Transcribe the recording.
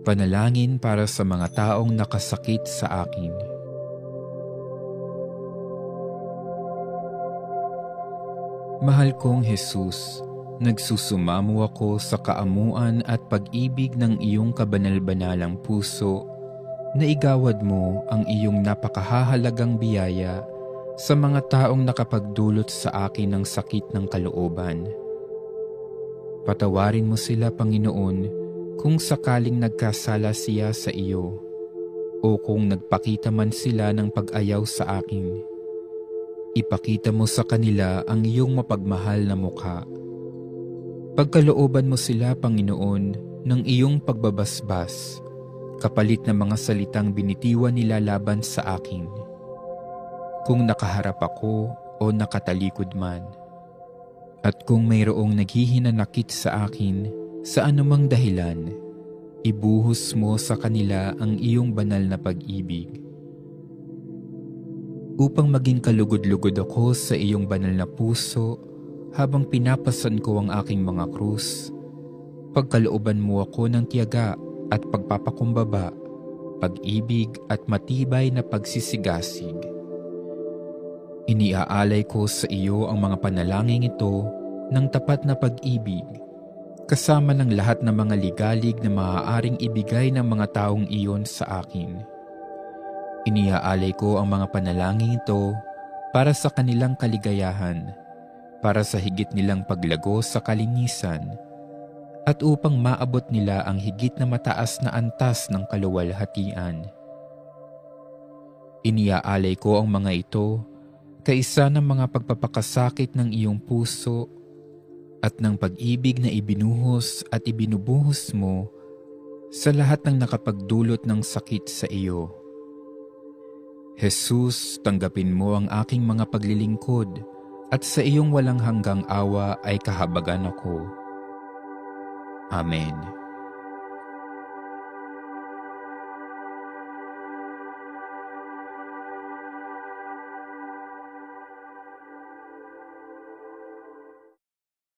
Panalangin para sa mga taong nakasakit sa akin. Mahal kong Jesus, nagsusumamo ako sa kaamuan at pag-ibig ng iyong kabanal-banalang puso na igawad mo ang iyong napakahahalagang biyaya sa mga taong nakapagdulot sa akin ng sakit ng kalooban. Patawarin mo sila, Panginoon, kung sakaling nagkasala siya sa iyo o kung nagpakita man sila ng pag-ayaw sa akin. Ipakita mo sa kanila ang iyong mapagmahal na mukha. Pagkalooban mo sila, Panginoon, ng iyong pagbabasbas, kapalit ng mga salitang binitiwan nila laban sa akin. Kung nakaharap ako o nakatalikod man, at kung mayroong naghihinanakit sa akin, sa anumang dahilan, ibuhos mo sa kanila ang iyong banal na pag-ibig. Upang maging kalugod-lugod ako sa iyong banal na puso habang pinapasan ko ang aking mga krus, pagkalooban mo ako ng tiyaga at pagpapakumbaba, pag-ibig at matibay na pagsisigasig. Iniaalay ko sa iyo ang mga panalangin ito ng tapat na pag-ibig, kasama ng lahat ng mga ligalig na maaaring ibigay ng mga taong iyon sa akin. Iniaalay ko ang mga panalangin ito para sa kanilang kaligayahan, para sa higit nilang paglago sa kalinisan, at upang maabot nila ang higit na mataas na antas ng kaluwalhatian. Iniaalay ko ang mga ito kaisa ng mga pagpapakasakit ng iyong puso at ng pag-ibig na ibinuhos at ibinubuhos mo sa lahat ng nakapagdulot ng sakit sa iyo. Jesus, tanggapin mo ang aking mga paglilingkod at sa iyong walang hanggang awa ay kahabagan ako. Amen.